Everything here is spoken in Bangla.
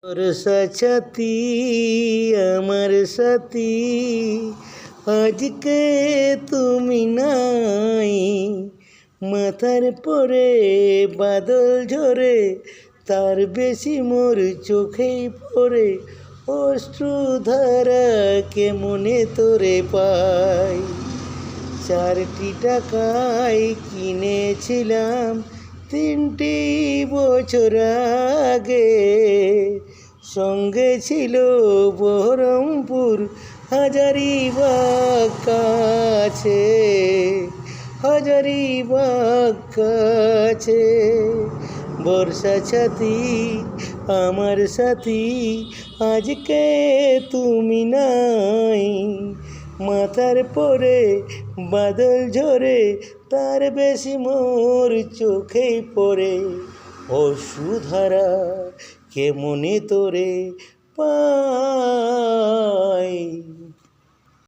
বর্ষা ছাতি আমার সাথী, আজকে তুমি নাই। মাথার পরে বাদল ঝরে, তার বেশি মোর চোখেই পড়ে। অশ্রুধারা কেমনে তোরে পাই। 4টি টাকায় কিনেছিলাম 3টি বছর আগে। সঙ্গে ছিল বহরমপুর হাজারিবাগ কাছে, হাজারিবাগ কাছে। বর্ষা ছাতি আমার সাথী, আজকে তুমি নাই। মাথার পরে বাদল ঝরে, তার বেশি মোর চোখেই পড়ে। অশ্রুধারা কেমনে তোরে পাই।